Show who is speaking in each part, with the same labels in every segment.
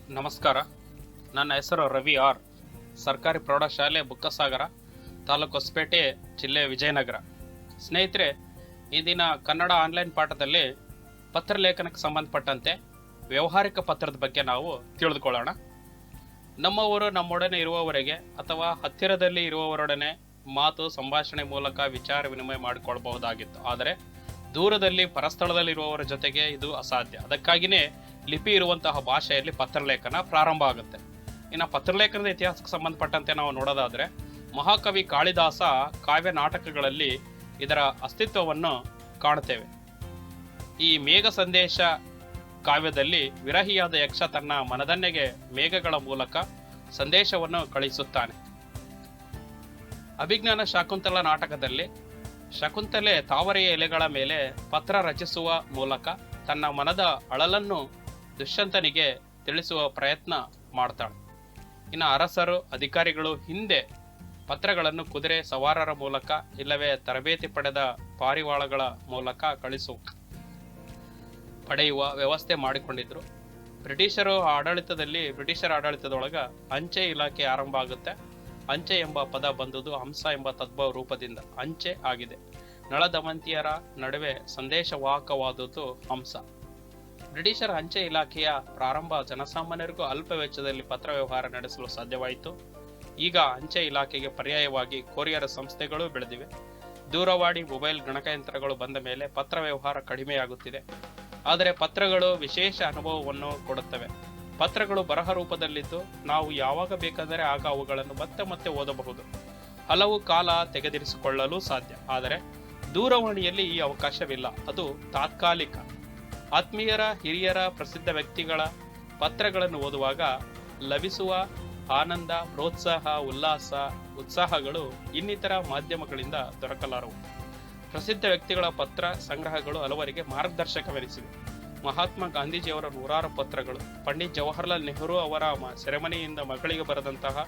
Speaker 1: ನಮಸ್ಕಾರ. ನನ್ನ ಹೆಸರು ರವಿ ಆರ್. ಸರ್ಕಾರಿ ಪ್ರೌಢಶಾಲೆ ಬುಕ್ಕಸಾಗರ, ತಾಲೂಕು ಹೊಸಪೇಟೆ, ಜಿಲ್ಲೆ ವಿಜಯನಗರ. ಸ್ನೇಹಿತರೆ, ಈ ದಿನ ಕನ್ನಡ ಆನ್ಲೈನ್ ಪಾಠದಲ್ಲಿ ಪತ್ರಲೇಖನಕ್ಕೆ ಸಂಬಂಧಪಟ್ಟಂತೆ ವ್ಯಾವಹಾರಿಕ ಪತ್ರದ ಬಗ್ಗೆ ನಾವು ತಿಳಿದುಕೊಳ್ಳೋಣ. ನಮ್ಮವರು ನಮ್ಮೊಡನೆ ಇರುವವರೆಗೆ ಅಥವಾ ಹತ್ತಿರದಲ್ಲಿ ಇರುವವರೊಡನೆ ಮಾತು ಸಂಭಾಷಣೆ ಮೂಲಕ ವಿಚಾರ ವಿನಿಮಯ ಮಾಡಿಕೊಳ್ಳಬಹುದಾಗಿತ್ತು. ಆದರೆ ದೂರದಲ್ಲಿ ಪರಸ್ಥಳದಲ್ಲಿರುವವರ ಜೊತೆಗೆ ಇದು ಅಸಾಧ್ಯ. ಅದಕ್ಕಾಗಿಯೇ ಲಿಪಿ ಇರುವಂತಹ ಭಾಷೆಯಲ್ಲಿ ಪತ್ರಲೇಖನ ಪ್ರಾರಂಭ ಆಗುತ್ತೆ. ಇನ್ನು ಪತ್ರಲೇಖನದ ಇತಿಹಾಸಕ್ಕೆ ಸಂಬಂಧಪಟ್ಟಂತೆ ನಾವು ನೋಡೋದಾದ್ರೆ, ಮಹಾಕವಿ ಕಾಳಿದಾಸ ಕಾವ್ಯ ನಾಟಕಗಳಲ್ಲಿ ಇದರ ಅಸ್ತಿತ್ವವನ್ನು ಕಾಣುತ್ತೇವೆ. ಈ ಮೇಘ ಸಂದೇಶ ಕಾವ್ಯದಲ್ಲಿ ವಿರಹಿಯಾದ ಯಕ್ಷ ತನ್ನ ಮನದನ್ನೆಗೆ ಮೇಘಗಳ ಮೂಲಕ ಸಂದೇಶವನ್ನು ಕಳಿಸುತ್ತಾನೆ. ಅಭಿಜ್ಞಾನ ಶಾಕುಂತಲ ನಾಟಕದಲ್ಲಿ ಶಕುಂತಲೆ ತಾವರೆಯ ಎಲೆಗಳ ಮೇಲೆ ಪತ್ರ ರಚಿಸುವ ಮೂಲಕ ತನ್ನ ಮನದ ಅಳಲನ್ನು ದುಷ್ಯಂತನಿಗೆ ತಿಳಿಸುವ ಪ್ರಯತ್ನ ಮಾಡ್ತಾಳೆ. ಇನ್ನು ಅರಸರು, ಅಧಿಕಾರಿಗಳು ಹಿಂದೆ ಪತ್ರಗಳನ್ನು ಕುದುರೆ ಸವಾರರ ಮೂಲಕ ಇಲ್ಲವೇ ತರಬೇತಿ ಪಡೆದ ಪಾರಿವಾಳಗಳ ಮೂಲಕ ಪಡೆಯುವ ವ್ಯವಸ್ಥೆ ಮಾಡಿಕೊಂಡಿದ್ರು. ಬ್ರಿಟಿಷರ ಆಡಳಿತದೊಳಗ ಅಂಚೆ ಇಲಾಖೆ ಆರಂಭ ಆಗುತ್ತೆ. ಅಂಚೆ ಎಂಬ ಪದ ಬಂದುದು ಹಂಸ ಎಂಬ ತದ್ಭವ ರೂಪದಿಂದ ಅಂಚೆ ಆಗಿದೆ. ನಳದಮಂತಿಯರ ನಡುವೆ ಸಂದೇಶವಾಹಕವಾದುದು ಹಂಸ. ಬ್ರಿಟಿಷರ ಅಂಚೆ ಇಲಾಖೆಯ ಪ್ರಾರಂಭ ಜನಸಾಮಾನ್ಯರಿಗೂ ಅಲ್ಪ ವೆಚ್ಚದಲ್ಲಿ ಪತ್ರ ವ್ಯವಹಾರ ನಡೆಸಲು ಸಾಧ್ಯವಾಯಿತು. ಈಗ ಅಂಚೆ ಇಲಾಖೆಗೆ ಪರ್ಯಾಯವಾಗಿ ಕೊರಿಯರ್ ಸಂಸ್ಥೆಗಳು ಬೆಳೆದಿವೆ. ದೂರವಾಣಿ, ಮೊಬೈಲ್, ಗಣಕಯಂತ್ರಗಳು ಬಂದ ಮೇಲೆ ಪತ್ರ ವ್ಯವಹಾರ ಕಡಿಮೆಯಾಗುತ್ತಿದೆ. ಆದರೆ ಪತ್ರಗಳು ವಿಶೇಷ ಅನುಭವವನ್ನು ಕೊಡುತ್ತವೆ. ಪತ್ರಗಳು ಬರಹ ರೂಪದಲ್ಲಿದ್ದು ನಾವು ಯಾವಾಗ ಬೇಕಾದರೆ ಆಗ ಅವುಗಳನ್ನು ಮತ್ತೆ ಮತ್ತೆ ಓದಬಹುದು. ಹಲವು ಕಾಲ ತೆಗೆದಿರಿಸಿಕೊಳ್ಳಲು ಸಾಧ್ಯ. ಆದರೆ ದೂರವಾಣಿಯಲ್ಲಿ ಈ ಅವಕಾಶವಿಲ್ಲ. ಅದು ತಾತ್ಕಾಲಿಕ. ಆತ್ಮೀಯರ, ಹಿರಿಯರ, ಪ್ರಸಿದ್ಧ ವ್ಯಕ್ತಿಗಳ ಪತ್ರಗಳನ್ನು ಓದುವಾಗ ಲಭಿಸುವ ಆನಂದ, ಪ್ರೋತ್ಸಾಹ, ಉತ್ಸಾಹಗಳು ಇನ್ನಿತರ ಮಾಧ್ಯಮಗಳಿಂದ ದೊರಕಲಾರವು. ಪ್ರಸಿದ್ಧ ವ್ಯಕ್ತಿಗಳ ಪತ್ರ ಸಂಗ್ರಹಗಳು ಹಲವರಿಗೆ ಮಾರ್ಗದರ್ಶಕವೆನಿಸಿವೆ. ಮಹಾತ್ಮ ಗಾಂಧೀಜಿಯವರ 100 ಪತ್ರಗಳು, ಪಂಡಿತ್ ಜವಾಹರ್ಲಾಲ್ ನೆಹರು ಅವರ ಸೆರೆಮನೆಯಿಂದ ಮಗಳಿಗೆ ಬರೆದಂತಹ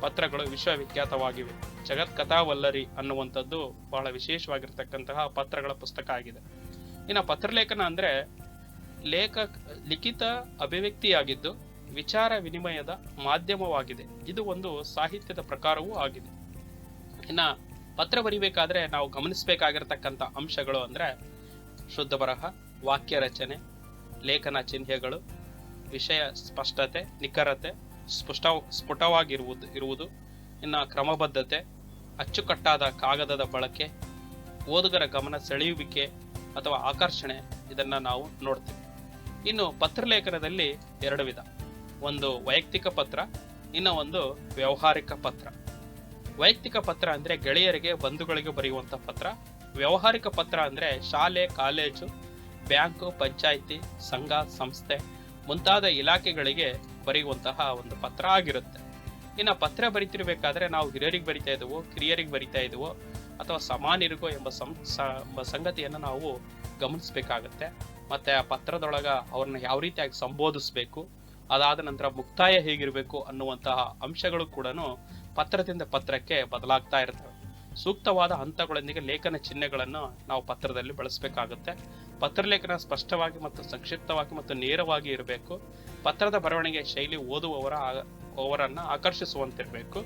Speaker 1: ಪತ್ರಗಳು ವಿಶ್ವವಿಖ್ಯಾತವಾಗಿವೆ. ಜಗತ್ ಕಥಾವಲ್ಲರಿ ಅನ್ನುವಂಥದ್ದು ಬಹಳ ವಿಶೇಷವಾಗಿರ್ತಕ್ಕಂತಹ ಪತ್ರಗಳ ಪುಸ್ತಕ ಆಗಿದೆ. ಇನ್ನು ಪತ್ರಲೇಖನ ಅಂದ್ರೆ ಲಿಖಿತ ಅಭಿವ್ಯಕ್ತಿಯಾಗಿದ್ದು ವಿಚಾರ ವಿನಿಮಯದ ಮಾಧ್ಯಮವಾಗಿದೆ. ಇದು ಒಂದು ಸಾಹಿತ್ಯದ ಪ್ರಕಾರವೂ ಆಗಿದೆ. ಇನ್ನ ಪತ್ರ ಬರಿಬೇಕಾದ್ರೆ ನಾವು ಗಮನಿಸಬೇಕಾಗಿರ್ತಕ್ಕಂಥ ಅಂಶಗಳು ಅಂದ್ರೆ ಶುದ್ಧ ಬರಹ, ವಾಕ್ಯ ರಚನೆ, ಲೇಖನ ಚಿಹ್ನೆಗಳು, ವಿಷಯ ಸ್ಪಷ್ಟತೆ, ನಿಖರತೆ, ಸ್ಫುಟವಾಗಿರುವುದು, ಇನ್ನು ಕ್ರಮಬದ್ಧತೆ, ಅಚ್ಚುಕಟ್ಟಾದ ಕಾಗದದ ಬಳಕೆ, ಓದುಗರ ಗಮನ ಸೆಳೆಯುವಿಕೆ ಅಥವಾ ಆಕರ್ಷಣೆ, ಇದನ್ನ ನಾವು ನೋಡ್ತೀವಿ. ಇನ್ನು ಪತ್ರಲೇಖನದಲ್ಲಿ 2 ವಿಧ. ಒಂದು ವೈಯಕ್ತಿಕ ಪತ್ರ, ಇನ್ನು ಒಂದು ವ್ಯಾವಹಾರಿಕ ಪತ್ರ. ವೈಯಕ್ತಿಕ ಪತ್ರ ಅಂದ್ರೆ ಗೆಳೆಯರಿಗೆ, ಬಂಧುಗಳಿಗೆ ಬರೆಯುವಂತ ಪತ್ರ. ವ್ಯಾವಹಾರಿಕ ಪತ್ರ ಅಂದ್ರೆ ಶಾಲೆ, ಕಾಲೇಜು, ಬ್ಯಾಂಕು, ಪಂಚಾಯಿತಿ, ಸಂಘ, ಸಂಸ್ಥೆ ಮುಂತಾದ ಇಲಾಖೆಗಳಿಗೆ ಬರೆಯುವಂತಹ ಒಂದು ಪತ್ರ ಆಗಿರುತ್ತೆ. ಇನ್ನು ಪತ್ರ ಬರಿತಿರ್ಬೇಕಾದ್ರೆ ನಾವು ಹಿರಿಯರಿಗೆ ಬರಿತಾ ಇದ್ವು, ಕಿರಿಯರಿಗೆ ಬರಿತಾ ಇದ್ವು ಅಥವಾ ಸಮಾನರಿಗೋ ಎಂಬ ಸಂಗತಿಯನ್ನು ನಾವು ಗಮನಿಸಬೇಕಾಗತ್ತೆ. ಮತ್ತೆ ಆ ಪತ್ರದೊಳಗ ಅವ್ರನ್ನ ಯಾವ ರೀತಿಯಾಗಿ ಸಂಬೋಧಿಸ್ಬೇಕು, ಅದಾದ ನಂತರ ಮುಕ್ತಾಯ ಹೇಗಿರಬೇಕು ಅನ್ನುವಂತಹ ಅಂಶಗಳು ಕೂಡ ಪತ್ರದಿಂದ ಪತ್ರಕ್ಕೆ ಬದಲಾಗ್ತಾ ಇರ್ತವೆ. ಸೂಕ್ತವಾದ ಹಂತಗಳೊಂದಿಗೆ ಲೇಖನ ಚಿಹ್ನೆಗಳನ್ನು ನಾವು ಪತ್ರದಲ್ಲಿ ಬಳಸಬೇಕಾಗುತ್ತೆ. ಪತ್ರಲೇಖನ ಸ್ಪಷ್ಟವಾಗಿ ಮತ್ತು ಸಂಕ್ಷಿಪ್ತವಾಗಿ ಮತ್ತು ನೇರವಾಗಿ ಇರಬೇಕು. ಪತ್ರದ ಬರವಣಿಗೆ ಶೈಲಿ ಓದುವವರನ್ನ ಆಕರ್ಷಿಸುವಂತಿರಬೇಕು.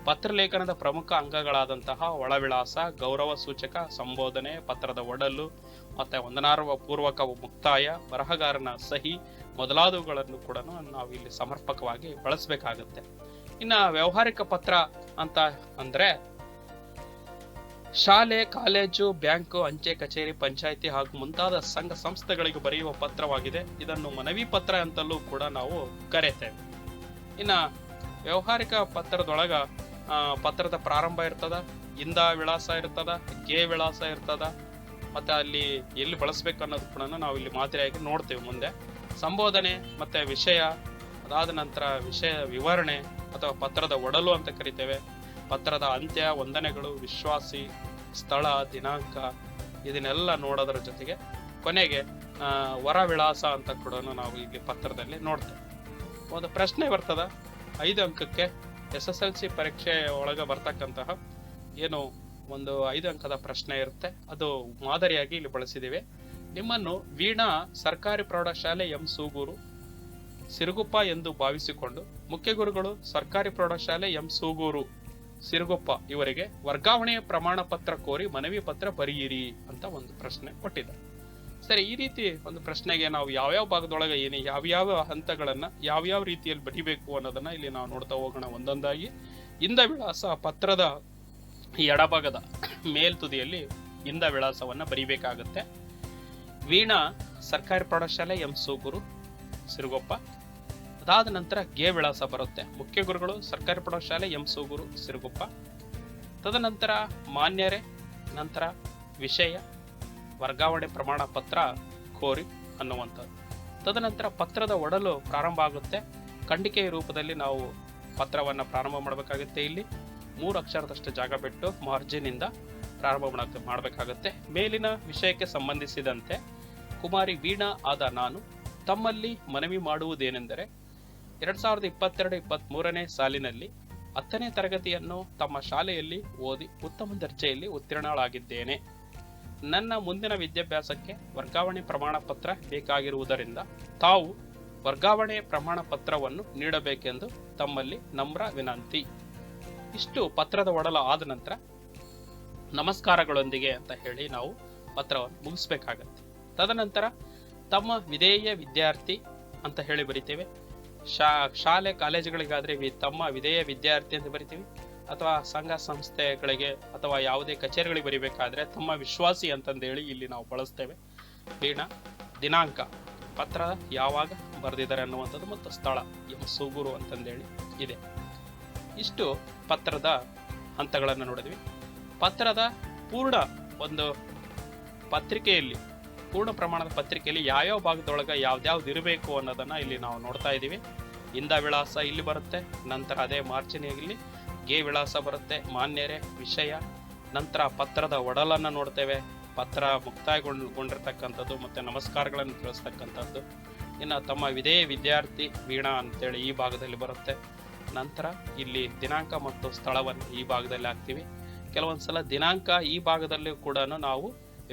Speaker 1: ಪತ್ರಲೇಖನದ ಪ್ರಮುಖ ಅಂಗಗಳಾದಂತಹ ಒಳವಿಳಾಸ, ಗೌರವ ಸೂಚಕ, ಸಂಬೋಧನೆ, ಪತ್ರದ ಒಡಲು, ಮತ್ತೆ ವಂದನಾಪೂರ್ವಕ ಮುಕ್ತಾಯ, ಬರಹಗಾರನ ಸಹಿ ಮೊದಲಾದವುಗಳನ್ನು ಕೂಡ ನಾವು ಇಲ್ಲಿ ಸಮರ್ಪಕವಾಗಿ ಬಳಸಬೇಕಾಗುತ್ತೆ. ಇನ್ನ ವ್ಯಾವಹಾರಿಕ ಪತ್ರ ಅಂತ ಅಂದ್ರೆ ಶಾಲೆ, ಕಾಲೇಜು, ಬ್ಯಾಂಕು, ಅಂಚೆ ಕಚೇರಿ, ಪಂಚಾಯಿತಿ ಹಾಗೂ ಮುಂತಾದ ಸಂಘ ಸಂಸ್ಥೆಗಳಿಗೆ ಬರೆಯುವ ಪತ್ರವಾಗಿದೆ. ಇದನ್ನು ಮನವಿ ಪತ್ರ ಅಂತಲೂ ಕೂಡ ನಾವು ಕರೆಯುತ್ತೇವೆ. ಇನ್ನ ವ್ಯಾವಹಾರಿಕ ಪತ್ರದೊಳಗ ಪತ್ರದ ಪ್ರಾರಂಭ ಇರ್ತದ, ಇಂದ ವಿಳಾಸ ಇರ್ತದ, ಗೆ ವಿಳಾಸ ಇರ್ತದ, ಮತ್ತೆ ಅಲ್ಲಿ ಎಲ್ಲಿ ಬಳಸ್ಬೇಕು ಅನ್ನೋದು ಕೂಡ ನಾವು ಇಲ್ಲಿ ಮಾದರಿಯಾಗಿ ನೋಡ್ತೇವೆ ಮುಂದೆ. ಸಂಬೋಧನೆ ಮತ್ತೆ ವಿಷಯ, ಅದಾದ ನಂತರ ವಿಷಯ ವಿವರಣೆ ಅಥವಾ ಪತ್ರದ ಒಡಲು ಅಂತ ಕರಿತೇವೆ. ಪತ್ರದ ಅಂತ್ಯ, ವಂದನೆಗಳು, ವಿಶ್ವಾಸಿ, ಸ್ಥಳ, ದಿನಾಂಕ ಇದನ್ನೆಲ್ಲ ನೋಡೋದ್ರ ಜೊತೆಗೆ ಕೊನೆಗೆ ವರ ವಿಳಾಸ ಅಂತ ಕೂಡ ನಾವು ಇಲ್ಲಿ ಪತ್ರದಲ್ಲಿ ನೋಡ್ತೇವೆ. ಒಂದು ಪ್ರಶ್ನೆ ಬರ್ತದ 5 ಅಂಕಕ್ಕೆ, SSLC ಪರೀಕ್ಷೆ ಒಳಗ ಬರ್ತಕ್ಕಂತಹ ಏನು ಒಂದು 5 ಅಂಕದ ಪ್ರಶ್ನೆ ಇರುತ್ತೆ. ಅದು ಮಾದರಿಯಾಗಿ ಇಲ್ಲಿ ಬಳಸಿದ್ದೀವಿ. ನಿಮ್ಮನ್ನು ವೀಣಾ ಸರ್ಕಾರಿ ಪ್ರೌಢಶಾಲೆ ಎಂ ಸೂಗೂರು ಸಿರುಗುಪ್ಪ ಎಂದು ಭಾವಿಸಿಕೊಂಡು ಮುಖ್ಯ ಗುರುಗಳು ಸರ್ಕಾರಿ ಪ್ರೌಢಶಾಲೆ ಎಂ ಸೂಗೂರು ಸಿರುಗುಪ್ಪ ಇವರಿಗೆ ವರ್ಗಾವಣೆಯ ಪ್ರಮಾಣ ಪತ್ರ ಕೋರಿ ಮನವಿ ಪತ್ರ ಬರೆಯಿರಿ ಅಂತ ಒಂದು ಪ್ರಶ್ನೆ ಕೊಟ್ಟಿದ್ದಾರೆ. ಸರಿ, ಈ ರೀತಿ ಒಂದು ಪ್ರಶ್ನೆಗೆ ನಾವು ಯಾವ್ಯಾವ ಭಾಗದೊಳಗೆ ಯಾವ್ಯಾವ ಹಂತಗಳನ್ನ ಯಾವ್ಯಾವ ರೀತಿಯಲ್ಲಿ ಬರಿಬೇಕು ಅನ್ನೋದನ್ನ ಇಲ್ಲಿ ನಾವು ನೋಡ್ತಾ ಹೋಗೋಣ ಒಂದೊಂದಾಗಿ. ಇಂದ ವಿಳಾಸ ಪತ್ರದ ಎಡಭಾಗದ ಮೇಲ್ತುದಿಯಲ್ಲಿ ಇಂದ ವಿಳಾಸವನ್ನ ಬರಿಬೇಕಾಗತ್ತೆ. ವೀಣಾ ಸರ್ಕಾರಿ ಪ್ರೌಢಶಾಲೆ ಎಂ ಸೂಗೂರು ಸಿರುಗುಪ್ಪ. ಅದಾದ ನಂತರ ಗೆ ವಿಳಾಸ ಬರುತ್ತೆ. ಮುಖ್ಯ ಗುರುಗಳು ಸರ್ಕಾರಿ ಪ್ರೌಢಶಾಲೆ ಎಂ ಸೂಗೂರು ಸಿರುಗುಪ್ಪ. ತದನಂತರ ಮಾನ್ಯರೇ, ನಂತರ ವಿಷಯ ವರ್ಗಾವಣೆ ಪ್ರಮಾಣ ಪತ್ರ ಕೋರಿ ಅನ್ನುವಂಥದ್ದು. ತದನಂತರ ಪತ್ರದ ಒಡಲು ಪ್ರಾರಂಭ ಆಗುತ್ತೆ. ಖಂಡಿಕೆಯ ರೂಪದಲ್ಲಿ ನಾವು ಪತ್ರವನ್ನ ಪ್ರಾರಂಭ ಮಾಡಬೇಕಾಗುತ್ತೆ. ಇಲ್ಲಿ 3 ಅಕ್ಷರದಷ್ಟು ಜಾಗ ಬಿಟ್ಟು ಮಾರ್ಜಿನ್ ಇಂದ ಪ್ರಾರಂಭ ಮಾಡಬೇಕಾಗುತ್ತೆ. ಮೇಲಿನ ವಿಷಯಕ್ಕೆ ಸಂಬಂಧಿಸಿದಂತೆ ಕುಮಾರಿ ವೀಣಾ ಆದ ನಾನು ತಮ್ಮಲ್ಲಿ ಮನವಿ ಮಾಡುವುದೇನೆಂದರೆ 2022-23ನೇ ಸಾಲಿನಲ್ಲಿ 10ನೇ ತರಗತಿಯನ್ನು ತಮ್ಮ ಶಾಲೆಯಲ್ಲಿ ಓದಿ ಉತ್ತಮ ದರ್ಜೆಯಲ್ಲಿ ಉತ್ತೀರ್ಣಳಾಗಿದ್ದೇನೆ. ನನ್ನ ಮುಂದಿನ ವಿದ್ಯಾಭ್ಯಾಸಕ್ಕೆ ವರ್ಗಾವಣೆ ಪ್ರಮಾಣ ಪತ್ರ ಬೇಕಾಗಿರುವುದರಿಂದ ತಾವು ವರ್ಗಾವಣೆ ಪ್ರಮಾಣ ಪತ್ರವನ್ನು ನೀಡಬೇಕೆಂದು ತಮ್ಮಲ್ಲಿ ನಮ್ರ ವಿನಂತಿ. ಇಷ್ಟು ಪತ್ರದ ಒಡಲ ಆದ ನಂತರ ನಮಸ್ಕಾರಗಳೊಂದಿಗೆ ಅಂತ ಹೇಳಿ ನಾವು ಪತ್ರವನ್ನು ಮುಗಿಸ್ಬೇಕಾಗತ್ತೆ. ತದನಂತರ ತಮ್ಮ ವಿಧೇಯ ವಿದ್ಯಾರ್ಥಿ ಅಂತ ಹೇಳಿ ಬರಿತೇವೆ. ಶಾಲೆ ಕಾಲೇಜುಗಳಿಗಾದ್ರೆ ತಮ್ಮ ವಿಧೇಯ ವಿದ್ಯಾರ್ಥಿ ಅಂತ ಬರಿತೀವಿ. ಅಥವಾ ಸಂಘ ಸಂಸ್ಥೆಗಳಿಗೆ ಅಥವಾ ಯಾವುದೇ ಕಚೇರಿಗಳಿಗೆ ಬರಿಬೇಕಾದ್ರೆ ತಮ್ಮ ವಿಶ್ವಾಸಿ ಅಂತಂದೇಳಿ ಇಲ್ಲಿ ನಾವು ಬಳಸ್ತೇವೆ. ವೀಣಾ, ದಿನಾಂಕ, ಪತ್ರ ಯಾವಾಗ ಬರೆದಿದ್ದಾರೆ ಅನ್ನುವಂಥದ್ದು ಮತ್ತು ಸ್ಥಳ ಎಂ ಸೂಗೂರು ಅಂತಂದೇಳಿ ಇದೆ. ಇಷ್ಟು ಪತ್ರದ ಹಂತಗಳನ್ನು ನೋಡಿದ್ವಿ. ಪತ್ರದ ಪೂರ್ಣ ಒಂದು ಪತ್ರಿಕೆಯಲ್ಲಿ, ಪೂರ್ಣ ಪ್ರಮಾಣದ ಪತ್ರಿಕೆಯಲ್ಲಿ ಯಾವ್ಯಾವ ಭಾಗದೊಳಗೆ ಯಾವ್ದ್ಯಾವ್ದು ಇರಬೇಕು ಅನ್ನೋದನ್ನ ಇಲ್ಲಿ ನಾವು ನೋಡ್ತಾ ಇದ್ದೀವಿ. ಇಂದ ವಿಳಾಸ ಇಲ್ಲಿ ಬರುತ್ತೆ. ನಂತರ ಅದೇ ಮಾರ್ಜಿನಿಯಲ್ಲಿ ಗೆ ವಿಳಾಸ ಬರುತ್ತೆ. ಮಾನ್ಯರೇ, ವಿಷಯ, ನಂತರ ಪತ್ರದ ಒಡಲನ್ನು ನೋಡ್ತೇವೆ. ಪತ್ರ ಮುಕ್ತಾಯಗೊಂಡಿರ್ತಕ್ಕಂಥದ್ದು ಮತ್ತೆ ನಮಸ್ಕಾರಗಳನ್ನು ತಿಳಿಸ್ತಕ್ಕಂಥದ್ದು. ಇನ್ನು ತಮ್ಮ ವಿಧೇಯ ವಿದ್ಯಾರ್ಥಿ ವೀಣಾ ಅಂತೇಳಿ ಈ ಭಾಗದಲ್ಲಿ ಬರುತ್ತೆ. ನಂತರ ಇಲ್ಲಿ ದಿನಾಂಕ ಮತ್ತು ಸ್ಥಳವನ್ನು ಈ ಭಾಗದಲ್ಲಿ ಹಾಕ್ತೀವಿ. ಕೆಲವೊಂದ್ಸಲ ದಿನಾಂಕ ಈ ಭಾಗದಲ್ಲಿ ಕೂಡ ನಾವು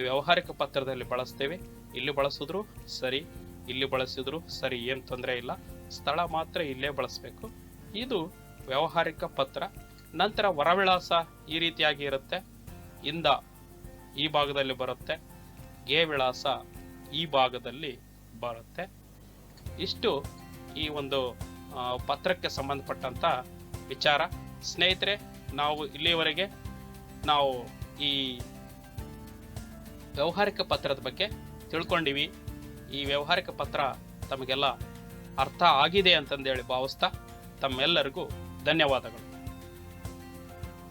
Speaker 1: ವ್ಯಾವಹಾರಿಕ ಪತ್ರದಲ್ಲಿ ಬಳಸ್ತೇವೆ. ಇಲ್ಲಿ ಬಳಸಿದ್ರು ಸರಿ, ಇಲ್ಲಿ ಬಳಸಿದ್ರು ಸರಿ, ಏನು ತೊಂದರೆ ಇಲ್ಲ. ಸ್ಥಳ ಮಾತ್ರ ಇಲ್ಲೇ ಬಳಸಬೇಕು. ಇದು ವ್ಯಾವಹಾರಿಕ ಪತ್ರ. ನಂತರ ಹೊರವಿಳಾಸ ಈ ರೀತಿಯಾಗಿ ಇರುತ್ತೆ. ಇಂದ ಈ ಭಾಗದಲ್ಲಿ ಬರುತ್ತೆ. ಗೆ ವಿಳಾಸ ಈ ಭಾಗದಲ್ಲಿ ಬರುತ್ತೆ. ಇಷ್ಟು ಈ ಒಂದು ಪತ್ರಕ್ಕೆ ಸಂಬಂಧಪಟ್ಟಂತ ವಿಚಾರ. ಸ್ನೇಹಿತರೆ, ನಾವು ಇಲ್ಲಿಯವರೆಗೆ ನಾವು ಈ ವ್ಯಾವಹಾರಿಕ ಪತ್ರದ ಬಗ್ಗೆ ತಿಳ್ಕೊಂಡಿವಿ. ಈ ವ್ಯಾವಹಾರಿಕ ಪತ್ರ ತಮಗೆಲ್ಲ ಅರ್ಥ ಆಗಿದೆ ಅಂತಂದೇಳಿ ಭಾವಿಸ್ತಾ ತಮ್ಮೆಲ್ಲರಿಗೂ ಧನ್ಯವಾದಗಳು.